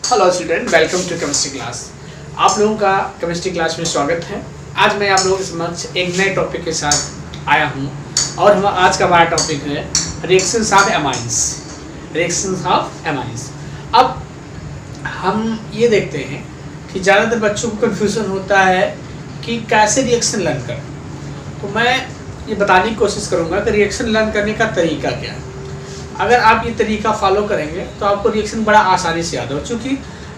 Hello student, welcome to chemistry class. आप लोगों का केमिस्ट्री क्लास में स्वागत है। आज मैं आप लोगों के समक्ष एक नए टॉपिक के साथ आया हूं और हम आज का हमारा टॉपिक है reactions of amines. Reactions of amines. अब हम ये देखते हैं कि ज़्यादातर बच्चों को कन्फ्यूज़न होता है कि कैसे रिएक्शन लर्न करें। तो मैं ये बताने की कोशिश करूँगा कि रिएक्शन लर्न करने का तरीका क्या है। अगर आप ये तरीका फॉलो करेंगे तो आपको रिएक्शन बड़ा आसानी से याद हो, चूँकि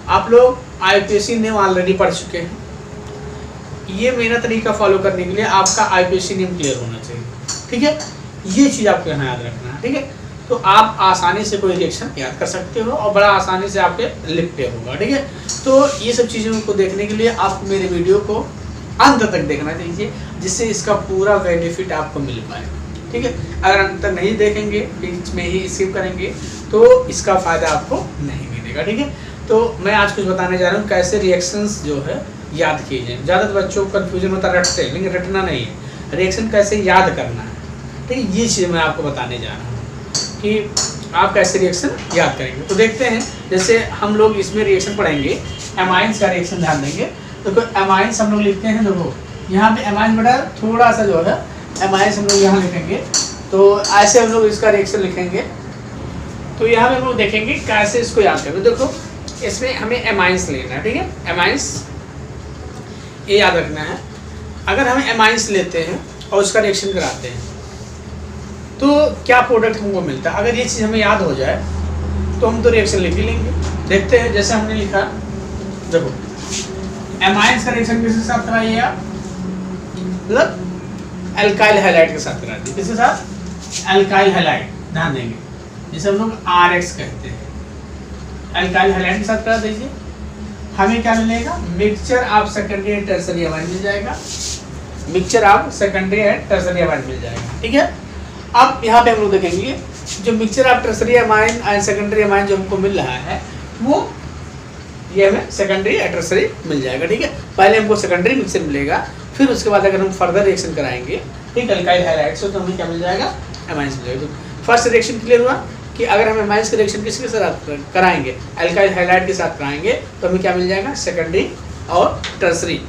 आप लोग IUPAC नेम ऑलरेडी पढ़ चुके हैं। ये मेरा तरीका फॉलो करने के लिए आपका IUPAC नेम क्लियर होना चाहिए, ठीक है। ये चीज़ आपको यहाँ याद रखना है, ठीक है। तो आप आसानी से कोई रिएक्शन याद कर सकते हो और बड़ा आसानी से आपके लिप पे होगा, ठीक है। तो ये सब चीज़ों को देखने के लिए आप मेरे वीडियो को अंत तक देखना चाहिए, जिससे इसका पूरा बेनिफिट आपको मिल पाए, ठीक है। अगर अंत तक नहीं देखेंगे, बीच में ही स्किप करेंगे, तो इसका फ़ायदा आपको नहीं मिलेगा, ठीक है। तो मैं आज कुछ बताने जा रहा हूँ कैसे रिएक्शंस जो है याद किए जाए। ज़्यादातर बच्चों को कन्फ्यूजन होता है, रटते हैं, लेकिन रटना नहीं है, रिएक्शन कैसे याद करना है, ठीक है। ये चीज़ मैं आपको बताने जा रहा हूँ कि आप कैसे रिएक्शन याद करेंगे। तो देखते हैं, जैसे हम लोग इसमें रिएक्शन पढ़ेंगे, एमाइंस का रिएक्शन ध्यान देंगे। तो एमाइंस हम लोग लिखते हैं, देखो यहाँ पे एमाइंस बेटा थोड़ा सा जो है एमाइंस हम लोग यहाँ लिखेंगे, तो ऐसे हम लोग इसका रिएक्शन लिखेंगे। तो यहाँ पे हम लोग देखेंगे कैसे इसको याद करें। देखो इसमें हमें एमाइंस लेना है, ठीक है। एमाइंस ये याद रखना है। अगर हम एमाइंस लेते हैं और उसका रिएक्शन कराते हैं तो क्या प्रोडक्ट हमको मिलता है। अगर ये चीज़ हमें याद हो जाए तो हम तो रिएक्शन लिख ही लेंगे। देखते हैं, जैसे हमने लिखा, देखो एमाइंस का रिएक्शन किसके साथ कराइएगा, मतलब एल्काइल हैलाइड के साथ करा दी। किसके साथ? Alkyl halide. ध्यान देंगे, जिसे हम लोग RX कहते हैं, एल्काइल हैलाइड के साथ करा दीजिए। हमें क्या मिलेगा? Mixture of secondary and tertiary amine मिल जाएगा। Mixture of secondary and tertiary amine मिल जाएगा, ठीक है। अब यहाँ पे हम लोग देखेंगे जो mixture of tertiary amine and secondary amine जो हमको मिल रहा है, वो ये हमें सेकेंडरी एंड टर्सरी मिल जाएगा, ठीक है। पहले हमको सेकेंडरी मिक्सचर मिलेगा, फिर उसके बाद अगर हम फर्दर रिएक्शन कराएंगे, ठीक, अल्काइल हैलाइड से, तो हमें क्या मिल जाएगा? एमाइंस मिल जाएगा। तो फर्स्ट रिएक्शन क्लियर हुआ कि अगर हम एमाइंस का रिएक्शन किसके साथ कराएंगे, अल्काइल हैलाइड के साथ कराएंगे, तो हमें क्या मिल जाएगा? सेकेंडरी और टर्सरी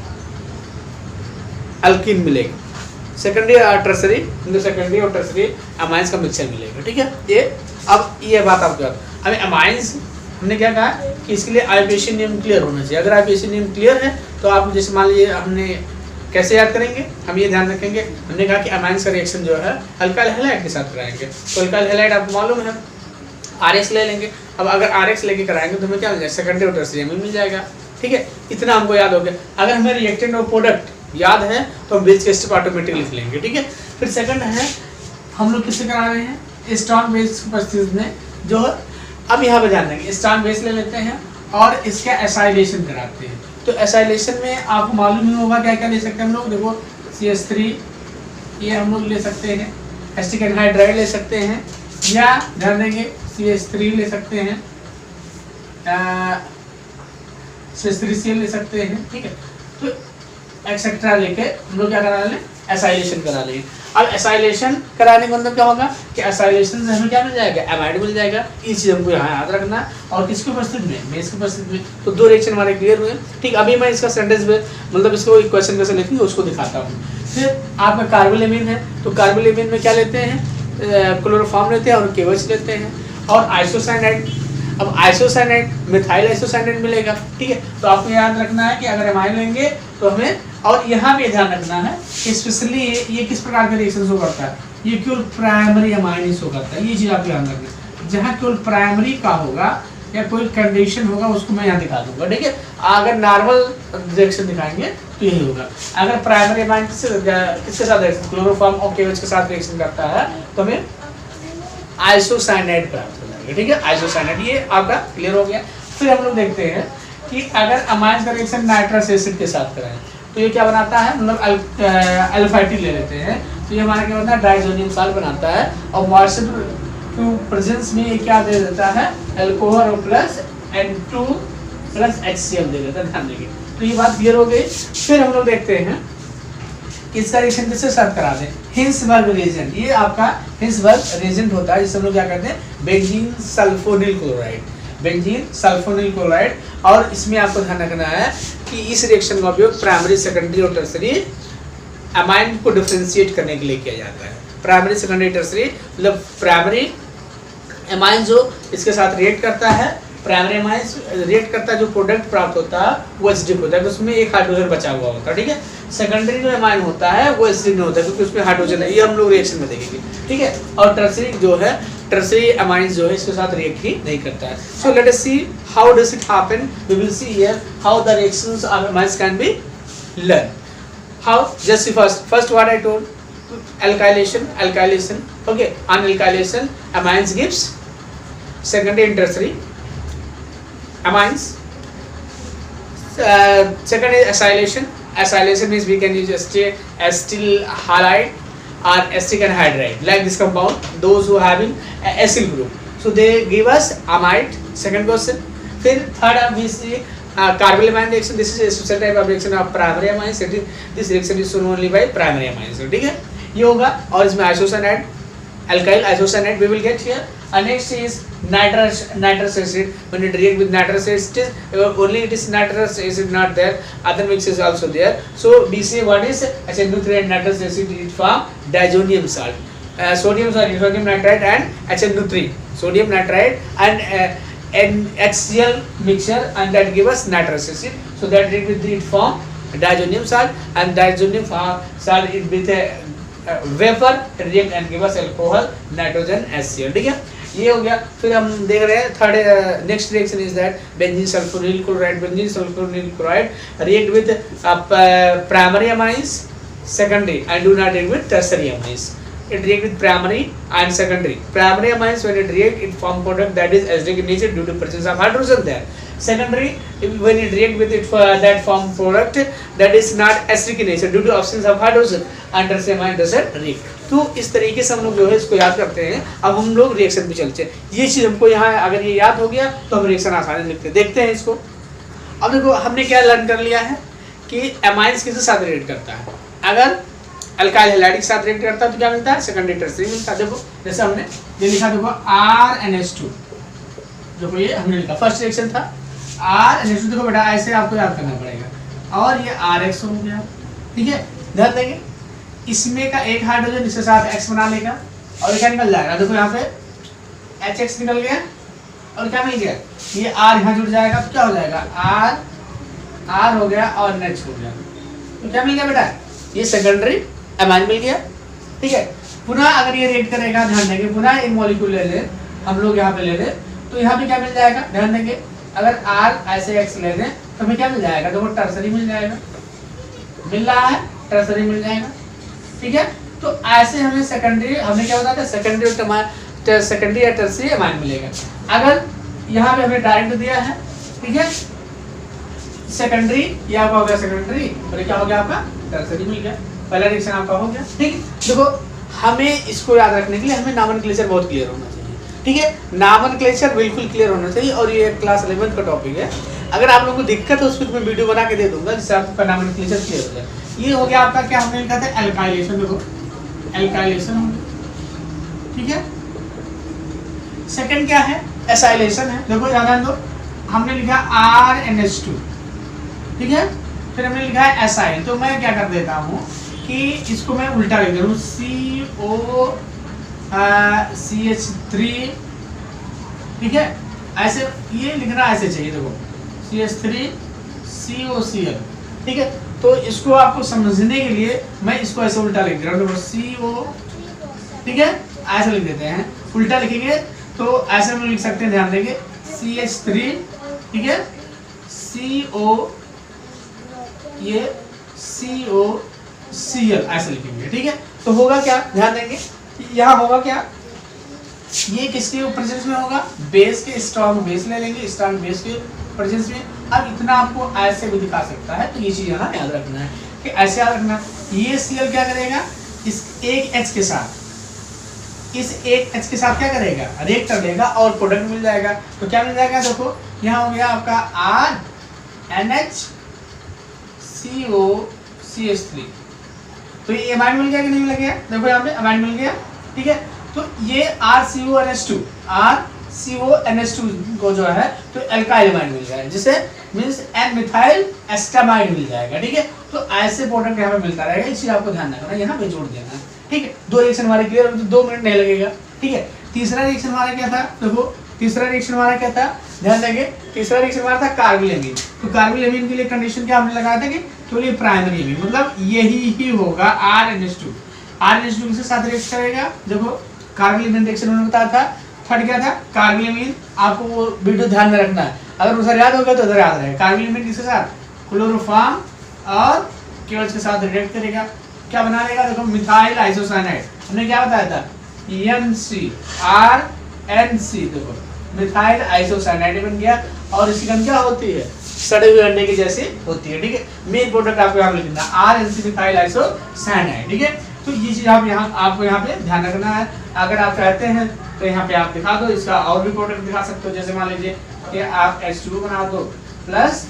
अल्कीन मिलेगा। सेकेंडरी और टर्सरी, सेकेंडरी और टर्सरी एमाइंस का मिक्सचर मिलेगा, ठीक है। ये अब ये बात आपके बात। अब एमाइंस हमने क्या कहा कि इसके लिए IUPAC नेम क्लियर होना चाहिए। अगर IUPAC नेम क्लियर है तो आप जैसे मान लीजिए, हमने कैसे याद करेंगे, हम ये ध्यान रखेंगे, हमने कहा कि एमाइंस का रिएक्शन जो है अल्काइल हैलाइड के साथ कराएंगे, तो अल्काइल हैलाइड आपको मालूम है, RX ले लेंगे। अब अगर RX लेके कराएंगे तो हमें क्या मिल जाएगा? सेकेंडरी और टर्सरी अमीन मिल जाएगा, ठीक है। इतना हमको याद हो गया। अगर हमें रिएक्टेंट और प्रोडक्ट याद है तो हम बेस के स्टेप ऑटोमेटिक लिख लेंगे, ठीक है। फिर सेकंड है, हम लोग किससे करा रहे हैं? स्ट्रॉन्ग बेस की उपस्थिति में जो है। अब यहाँ पे ध्यान देंगे, स्ट्रॉन्ग बेस ले लेते हैं और इसका एसाइलेशन कराते हैं। तो एसाइलेशन में आपको मालूम ही होगा क्या क्या ले सकते हैं हम लोग। देखो CH3 ये हम लोग ले सकते हैं, एसिटिक एनहाइड्राइड ले सकते हैं, या ध्यान देंगे CH3 ले सकते हैं, CH3Cl ले सकते हैं, ठीक है। तो एक्सेट्रा लेके हम लोग क्या करा लें? एसाइलेशन करा लें। अब एसाइलेशन कराने का मतलब क्या होगा कि एसाइलेशन से हमें क्या मिल जाएगा? एमाइड मिल जाएगा। इस चीज़ हमको यहाँ याद रखना है। और किसकी उपस्थिति में? बेस की उपस्थिति में। तो दो रिएक्शन हमारे क्लियर हुए, ठीक। अभी मैं इसका सेंटेंस में, मतलब इसको इक्वेशन कैसे लिखेंगे उसको दिखाता हूँ। फिर आपका कार्बोलेमीन है, तो कार्बोलेमीन में क्या लेते हैं? क्लोरोफॉर्म लेते हैं और KOH लेते हैं। और आइसोसाइनाइड, अब आइसोसाइनाइड मिथाइल आइसोसाइनाइड मिलेगा, ठीक है। तो आपको याद रखना है कि अगर एमाइन लेंगे तो हमें, और यहाँ पे ध्यान रखना है कि स्पेशली ये किस प्रकार का रिएक्शन शो करता है, ये केवल प्राइमरी एमाइन शो करता है। ये चीज़ आप ध्यान रखना है। जहाँ केवल प्राइमरी का होगा या कोई कंडीशन होगा उसको मैं यहाँ दिखा दूंगा, ठीक है। अगर नॉर्मल रिएक्शन दिखाएंगे तो यही होगा। अगर प्राइमरी एमाइन किसके साथ रिएक्शन, क्लोरोफॉर्म और KOH के साथ रिएक्शन करता है तो हमें आइसोसाइनाइड प्राप्त हो जाएगा, ठीक है। आइसोसाइनाइड, ये आपका क्लियर हो गया। फिर हम लोग देखते हैं कि अगर अमाइंस का रिएक्शन नाइट्रस एसिड के साथ कराएं तो ये क्या बनाता है, मतलब अल्फाइटी ले लेते हैं, तो ये हमारा क्या बनता है? डाइजोनियम साल्ट बनाता है। और मॉइस्चर की प्रेजेंस में ये क्या दे देता है? Alcohol plus N2 plus HCl दे देता है, ध्यान देंगे। तो ये बात क्लियर हो गई। फिर हम लोग देखते हैं इसका रिएक्शन किसके साथ करा दें? Hinsberg reagent. ये आपका हिंसबर्ग रिएजेंट होता है, जिससे हम लोग क्या करते हैं? Benzene sulphonyl chloride. Benzene sulphonyl chloride. और इसमें आपको ध्यान रखना है कि इस रिएक्शन का उपयोग प्राइमरी, सेकेंडरी और टर्सरी अमाइन को डिफरेंशिएट करने के लिए किया जाता है। प्राइमरी, सेकेंडरी, टर्सरी मतलब प्राइमरी अमाइन जो इसके साथ रिएक्ट करता है, प्राइमरी अमाइन रिएक्ट करता है, जो प्रोडक्ट प्राप्त होता है वो एसिडिक होता है, तो उसमें एक हाइड्रोजन बचा हुआ होता है, ठीक है। सेकेंडरी जो अमाइन होता है वो एसिडिक नहीं होता है क्योंकि उसमें हाइड्रोजन है, ये हम लोग रिएक्शन में देखेंगे, ठीक है। और टर्सरी जो है, टर्सरी अमाइन जो है इसके साथ रिएक्ट ही नहीं करता है। So let us see how does it happen, we will see here how the reactions of amines can be learn. How, just see first what I told, alkylation, okay, on alkylation amines gives secondary and tertiary amines. Second is acylation means we can use acetyl halide or acetic anhydride like this compound, those who having acyl group, so they give us amide. Second question. Then third we see carbonyl amine reaction. This is a special type of reaction of primary amines. This reaction is shown only by primary amines, ठीक है, ये होगा। और इसमें isocyanide, alkyl isocyanide we will get here. And next is nitrous acid. When it react with nitrous acid, only it is nitrous acid not there, other mix is also there. So we say what is HNO3 and nitrous acid, it form diazonium salt. Sodium nitrite and HNO3, sodium nitrite and HCl mixture, and that give us nitrous acid. So that react with it form diazonium salt, and diazonium salt it with a vapour react and give us alcohol nitrogen HCl, ठीक है, ये हो गया। फिर हम देख रहे हैं third next reaction is that benzene sulphonyl chloride react with primary amines, secondary and do not react with tertiary amines. It react with primary and secondary. Primary amines when it react, it form product that is acidic in nature due to presence of hydrogen there. Secondary, when it react with it that form product that is not acidic in nature due to absence of hydrogen, and tertiary amine doesn't react. तो इस तरीके से हम लोग जो है इसको याद करते हैं। अब हम लोग रिएक्शन पे चलते हैं। ये चीज़ हमको यहाँ अगर ये याद हो गया तो हम रिएक्शन आसानी से लिखते हैं। देखते हैं इसको। अब देखो हमने क्या लर्न कर लिया है कि अमाइंस किसके साथ रिएक्ट करता है। अगर अल्काइल हैलाइड के साथ रिएक्ट करता है तो क्या मिलता है, सेकेंडरी टर्सरी मिलता है। देखो जैसे हमने ये लिखा, देखो RNH2, देखो ये हमने लिखा फर्स्ट रिएक्शन था RNH2। देखो बेटा ऐसे आपको याद करना पड़ेगा। और ये RX हो गया, ठीक है, ध्यान देंगे इसमें का एक हाइड्रोजन इसके साथ X बना लेगा और क्या निकल जाएगा, देखो यहाँ पे HX निकल गया और क्या मिल गया, ये R यहाँ जुड़ जाएगा तो क्या हो जाएगा, R हो गया और NH हो गया। तो क्या मिल गया बेटा, ये सेकेंडरी अमाइन मिल गया, ठीक है। पुनः अगर ये रिएक्ट करेगा, ध्यान देंगे, पुनः एक मॉलिक्यूल ले लें हम लोग, यहाँ पे ले लें तो यहाँ पे क्या मिल जाएगा, ध्यान देंगे, अगर R ऐसे X ले लें तो हमें क्या मिल जाएगा, देखो टर्सरी मिल जाएगा, मिल रहा है, टर्सरी मिल जाएगा, ठीक है। तो ऐसे हमें सेकेंडरी, हमने क्या बताया था, सेकेंडरी या टर्सरी अमाइन मिलेगा। अगर यहाँ पे हमें डायरेक्ट दिया है, ठीक है, सेकेंडरी, ये आपका हो गया सेकेंडरी और क्या हो गया आपका टर्सरी मिल गया, पहला रिएक्शन आपका हो गया, ठीक है। देखो हमें इसको याद रखने के लिए हमें नॉमेनक्लेचर बहुत क्लियर होना चाहिए, ठीक है, नॉमेनक्लेचर बिल्कुल क्लियर होना चाहिए। और ये क्लास 11 का टॉपिक है, अगर आप लोगों को दिक्कत है उस पर मैं वीडियो बना के दे दूंगा जिससे आपका नॉमेनक्लेचर क्लियर हो जाए। ये हो गया आपका, क्या हमने लिखा था, एल्काइलेशन, देखो एल्काइलेशन हो गया, ठीक है। सेकंड क्या है, एसाइलेशन है, देखो ध्यान दो, हमने लिखा RNH2, ठीक है, फिर हमने लिखा है एसाइल। तो मैं क्या कर देता हूँ कि इसको मैं उल्टा लिख दूँ, CH3, ठीक है, ऐसे ये लिखना ऐसे चाहिए, देखो CH3 COCl, ठीक है। तो इसको आपको समझने के लिए मैं इसको ऐसे उल्टा लिख रहा हूँ, देखो CO, ठीक है, ऐसे लिख देते हैं, उल्टा लिखेंगे तो ऐसे हम लिख सकते हैं, ध्यान देंगे, CH3, ठीक है, CO, ये COCl ऐसे लिखेंगे, ठीक है। तो होगा क्या, ध्यान देंगे, यहाँ होगा क्या, ये किसके प्रेजेंस में होगा, बेस के, स्ट्रॉन्ग बेस ले लेंगे, स्ट्रॉन्ग बेस के प्रेजेंस में। अब इतना आपको ऐसे भी दिखा सकता है, तो ये चीज यहाँ याद रखना है कि ऐसे याद रखना, ये Cl क्या करेगा, इस एक H के साथ, इस एक H के साथ क्या करेगा, रिएक्ट कर देगा और प्रोडक्ट मिल जाएगा। तो क्या मिल जाएगा, देखो यहाँ हो गया आपका RNH COCH3, तो ये अमाइन मिल गया कि नहीं मिल गया, देखो यहाँ पे अमाइन मिल गया, ठीक है। तो ये RCONH2, CONH2 को जो है तो एल्काइल अमाइड मिल जाएगा, जिसे मींस एन मिथाइल एस्टामाइड मिल जाएगा। ठीक है, तो ऐसे प्रोडक्ट यहाँ पे मिलता रहेगा, इस चीज आपको ध्यान रखना, यहाँ पे जोड़ देना है। ठीक है, 2 रिएक्शन हमारे क्लियर, तो 2 मिनट नहीं लगेगा। ठीक है, तीसरा रिएक्शन हमारा क्या था, देखो तीसरा रिएक्शन हमारा क्या था, ध्यान देंगे। तीसरा रिएक्शन हमारा था कार्बिल तो कार्बिल के लिए कंडीशन क्या हमने लगाया था कि तो ये प्राइमरी एमीन, मतलब यही ही होगा RNH2। RNH2 किसके साथ रिएक्ट करेगा, देखो कार्बिल रिएक्शन उन्होंने बताया था। थर्ड क्या था, कार्बिल, आपको वो वीडियो ध्यान में रखना है, अगर उधर याद होगा तो उधर याद रहेगा। कार्बिल किसके साथ, क्लोरोफॉर्म और केवल के साथ रिएक्ट करेगा, क्या बना लेगा, देखो मिथाइल आइसोसाइनाइड। हमने क्या बताया था, NCRNC, देखो मिथाइल आइसोसाइनाइड बन गया, और इसकी गंध क्या होती है, सड़े हुए अंडे की जैसी होती है। ठीक है, मेन प्रोडक्ट आपको यहाँ पे लिखना RNC मिथाइल आइसोसाइनाइड। ठीक है, तो ये चीज आप यहाँ आपको यहाँ पे ध्यान रखना है। अगर आप चाहते हैं तो यहाँ पे आप दिखा दो, इसका और भी प्रोडक्ट दिखा सकते हो, जैसे मान लीजिए कि आप H2 बना दो प्लस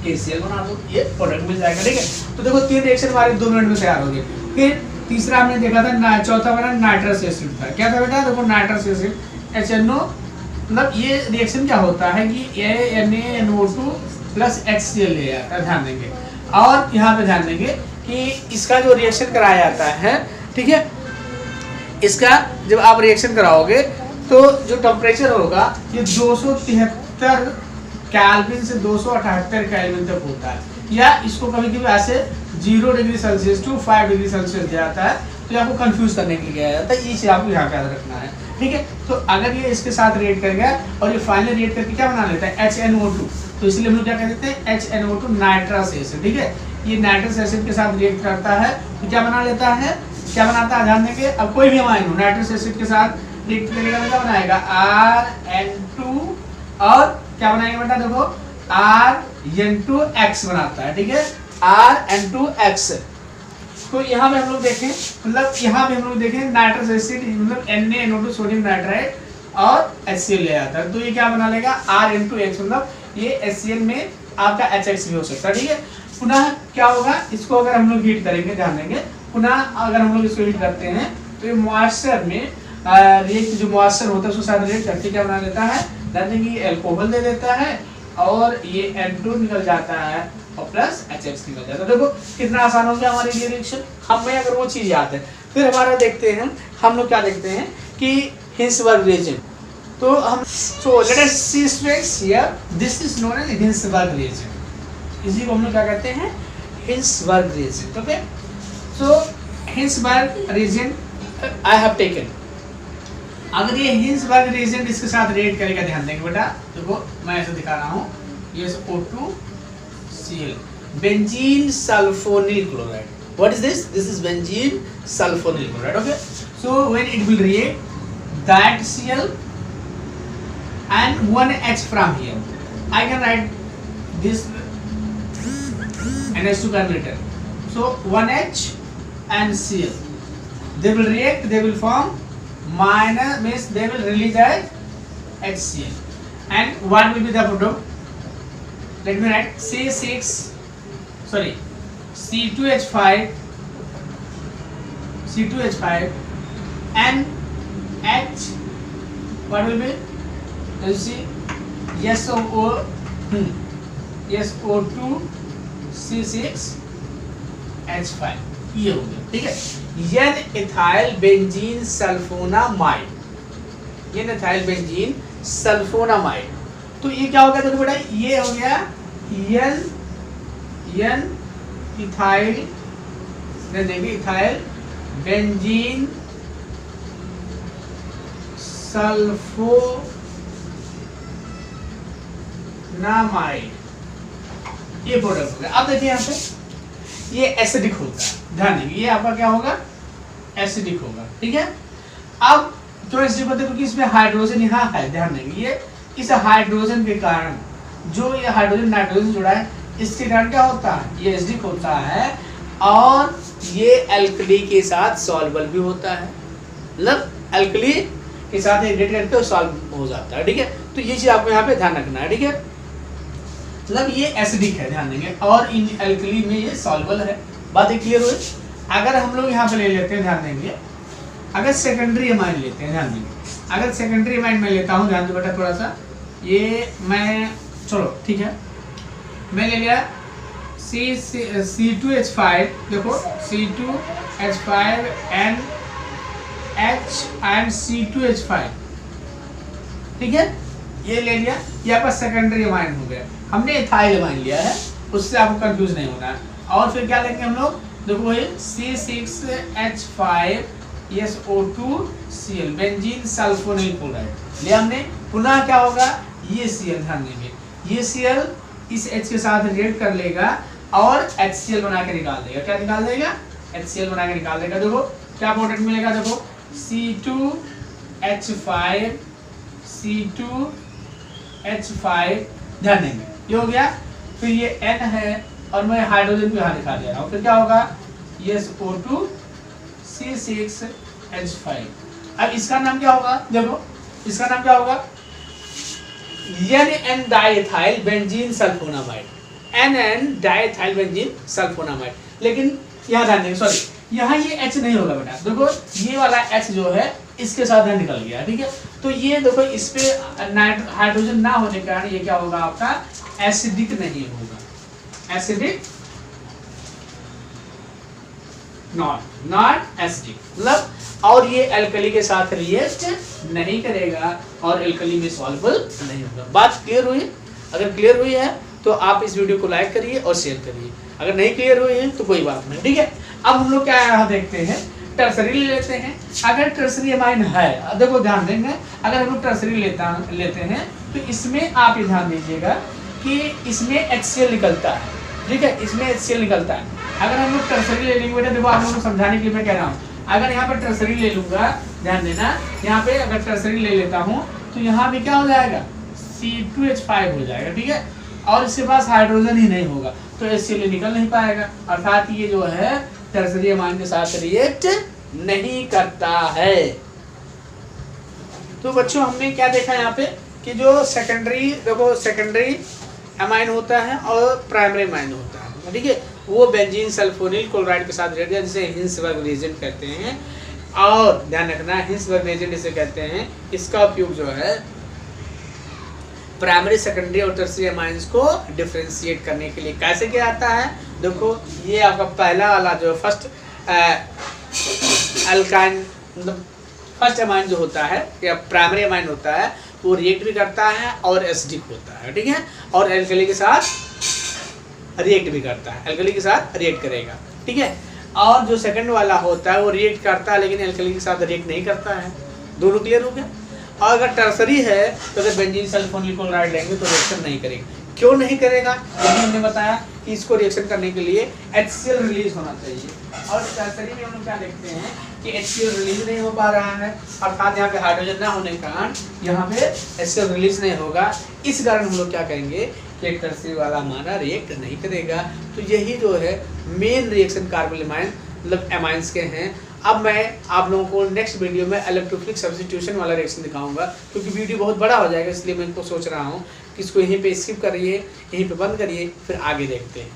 KCl बना दो, ये प्रोडक्ट मिल जाएगा। ठीक है, तो देखो 3 रिएक्शन हमारे 2 मिनट में तैयार हो गए। फिर तीसरा हमने देखा था, चौथा बना नाइट्रस एसिड था। क्या था बेटा, देखो नाइट्रस एसिड HNO, मतलब ये रिएक्शन क्या होता है कि NaNO2 प्लस HCl ले आता है, ध्यान देंगे। और यहाँ पे ध्यान देंगे कि इसका जो रिएक्शन कराया जाता है, ठीक है, इसका जब आप रिएक्शन कराओगे तो जो टेम्परेचर होगा ये 273 केल्विन से 278 केल्विन तक होता है, या इसको कभी कभी ऐसे 0 degree Celsius to 5 degree Celsius दिया जाता है, तो आपको कंफ्यूज करने के लिए किया जाता है। ये चीज आपको यहाँ पे याद रखना है। ठीक है, तो अगर ये इसके साथ रिएक्ट करेगा और ये फाइनल रिएक्ट करके क्या बना लेता है, HNO2, तो इसलिए हम लोग क्या कहते हैं, HNO2 नाइट्रस एसिड। ठीक है, ये नाइट्रस एसिड के साथ रिएक्ट करता है तो क्या बना लेता है, क्या बनाता है, ध्यान देंगे। अब कोई भी अमाइन हो नाइट्रस एसिड के साथ रिएक्ट करेगा तो क्या बनाएगा, RN2, और क्या बनाएगा बेटा, देखो RN2X बनाता है। ठीक है, RN2X। तो यहाँ पे हम लोग देखें, मतलब यहाँ पे हम लोग देखें नाइट्रस एसिड मतलब NaNO2 सोडियम नाइट्राइड और HCl ले आता है, तो ये क्या बना लेगा, RN2X, मतलब ये HCl में आपका HX भी हो सकता है। ठीक है, पुनः क्या होगा, इसको अगर हम लोग हीट करेंगे, ध्यान देंगे, पुनः अगर हम लोग इसको हीट करते हैं तो ये मॉइस्चर में रिएक्ट जो मॉइस्चर होता है उसके साथ रिएक्ट करके क्या बना लेता है, ध्यान देंगे, अल्कोहल दे देता है, और ये N2 निकल जाता है और प्लस HX निकल जाता है। देखो कितना आसान हो गया हमारे लिए रिएक्शन, हमें अगर वो चीज याद है। फिर हमारा देखते हैं, हम लोग क्या देखते हैं कि हिंसबर्ग रिएजेंट, तो हम so let us see straights here, this is known as Hinsberg reagent, इसी को हम लोग क्या कहते हैं, Hinsberg reagent. Okay, so Hinsberg reagent I have taken, अगर ये हिंसबर्ग रिएजेंट इसके साथ रिएक्ट करेगा, ध्यान देंगे बेटा, देखो मैं ऐसे दिखा रहा हूँ, ये O2Cl, benzene sulphonyl chloride. What is this? This is benzene sulfonyl chloride. Okay, so when it will react that Cl and 1H from here, I can write this NH2 converter. So 1H and Cl, they will react, they will form minus, means they will release as HCl, and what will be the product? Let me write C2H5 and H, what will be, you see, SO2C6H5, ये हो गया। ठीक है, N ethyl benzene sulphonamide, N ethyl benzene sulphonamide, तो ये क्या हो गया, देखो बेटा, ये हो गया N इथाइल, देंगे इथाइल बेंजीन सल्फोनामाइड, ये प्रोडक्ट हो गया। अब देखिए यहाँ पे ये एसिडिक होता है, ध्यान देंगे, ये आपका क्या होगा, एसिडिक होगा। ठीक है, अब तो एसिडिक होता है क्योंकि इसमें हाइड्रोजन यहाँ है, ध्यान देंगे, ये इस हाइड्रोजन के कारण, जो ये हाइड्रोजन नाइट्रोजन जुड़ा है, इसके कारण क्या होता है, ये एसिडिक होता है, और ये एल्कली के साथ सॉल्युबल भी होता है, मतलब एल्कली के साथ रिएक्ट करके सॉल्व हो जाता है। ठीक है, तो ये चीज आपको यहाँ पे ध्यान रखना है। ठीक है, मतलब ये एसिडिक है, ध्यान देंगे, और इन एल्कली में ये सॉल्युबल है। बातें क्लियर हुई। अगर हम लोग यहाँ पे ले लेते हैं, ध्यान देंगे, अगर सेकेंडरी अमाइन लेते हैं, ध्यान देंगे, अगर सेकेंडरी अमाइन में लेता हूँ, ध्यान दो बेटा थोड़ा सा, ये मैं चलो ठीक है, मैं ले लिया C2H5, देखो C2H5 and C2H5, ठीक है, ये ले लिया, ये आपका सेकेंडरी अमाइन हो गया। हमने इथाइल अमाइन लिया है, उससे आपको कंफ्यूज नहीं होना है। और फिर क्या लेंगे हम लोग, देखो वही C6H5SO2Cl, बेंजीन सल्फोनिल क्लोराइड लिया हमने। पुनः क्या होगा, ये Cl, ध्यान देंगे, ये Cl इस H के साथ रिएक्ट कर लेगा और HCl बना के निकाल देगा। क्या निकाल देगा, HCl बना के निकाल देगा। देखो क्या प्रोडक्ट मिलेगा, देखो C2H5, ध्यान देंगे, ये हो गया। फिर ये N है और मैं हाइड्रोजन भी यहाँ दिखा दे रहा हूँ। फिर क्या होगा, ये SO2 C6H5। अब इसका नाम क्या होगा, देखो इसका नाम क्या होगा, NN diethyl benzene sulphonamide, NN diethyl benzene sulphonamide. लेकिन यहाँ ध्यान देंगे, सॉरी यहाँ ये H नहीं होगा बेटा, देखो ये वाला H जो है इसके साथ निकल गया, ठीक है। तो ये देखो इस पे हाइड्रोजन ना होने के कारण ये क्या होगा, आपका एसिडिक नहीं होगा, एसिडिक नॉट एसिडिक, मतलब और ये एल्कली के साथ रिएक्ट नहीं करेगा और एल्कली में सॉल्युबल नहीं होगा। बात क्लियर हुई? अगर क्लियर हुई है तो आप इस वीडियो को लाइक करिए और शेयर करिए, अगर नहीं क्लियर हुई है तो कोई बात नहीं, ठीक है। अब हम लोग क्या यहाँ देखते हैं, टर्सरी ले लेते हैं। अगर टर्सरी अमाइन है, देखो ध्यान देंगे, अगर हम लोग टर्सरी लेते हैं तो इसमें आप ये ध्यान दीजिएगा कि इसमें HCl निकलता है, ठीक है, इसमें HCl निकलता है। अगर हम लोग टर्सरी ले लेंगे बेटा, देखो आप लोगों को समझाने के लिए मैं कह रहा हूँ, अगर यहाँ पर टर्सरी ले लूंगा, ध्यान देना, यहाँ पे अगर टर्सरी ले लेता हूँ तो यहाँ भी क्या हो जाएगा, C2H5 हो जाएगा, ठीक है, और इसके पास हाइड्रोजन ही नहीं होगा तो HCl निकल नहीं पाएगा, अर्थात ये जो है टर्सरी अमाइन के साथ रिएक्ट नहीं करता है। तो बच्चों हमने क्या देखा यहाँ पे कि जो सेकेंडरी, देखो सेकेंडरी अमाइन होता है और प्राइमरी अमाइन होता है, ठीक है, वो बेंजीन सल्फोनिल क्लोराइड के साथ रिएक्ट, जिसे हिंसबर्ग रिएजेंट कहते हैं। और ध्यान रखना, हिंसबर्ग रिएजेंट इसे कहते हैं, इसका उपयोग जो है प्राइमरी, सेकेंडरी और टर्सरी अमाइंस को डिफरेंशिएट करने के लिए कैसे किया जाता है। देखो ये आपका पहला वाला जो फर्स्ट अल्काइन, फर्स्ट अमाइन जो होता है या प्राइमरी अमाइन होता है, वो रिएक्ट भी करता है और एसिडिक होता है, ठीक है, और एल्कली के साथ रिएक्ट भी करता है, एल्कली के साथ रिएक्ट करेगा, ठीक है। और जो सेकंड वाला होता है वो रिएक्ट करता है लेकिन एल्कली के साथ रिएक्ट नहीं करता है। दोनों क्लियर हो गया। और अगर टर्सरी है तो अगर बेंजीन सल्फोनिल क्लोराइड लेंगे तो रिएक्शन नहीं करेगा। क्यों नहीं करेगा, यही हमने बताया कि इसको रिएक्शन करने के लिए HCl रिलीज होना चाहिए। और टर्सरी में हम लोग क्या देखते हैं कि HCl रिलीज नहीं हो पा रहा है, अर्थात यहाँ पे हाइड्रोजन ना होने के कारण यहाँ पे HCl रिलीज नहीं होगा। इस कारण हम लोग क्या करेंगे कि टर्सरी वाला हमारा रिएक्ट नहीं करेगा। तो यही जो है मेन रिएक्शन कार्बोनिल अमाइन मतलब अमाइंस के हैं। अब मैं आप लोगों को नेक्स्ट वीडियो में इलेक्ट्रोफिलिक सब्स्टिट्यूशन वाला रिएक्शन दिखाऊंगा, क्योंकि वीडियो बहुत बड़ा हो जाएगा, इसलिए मैं इनको सोच रहा हूँ कि इसको यहीं पे स्किप करिए, यहीं पे बंद करिए, फिर आगे देखते हैं।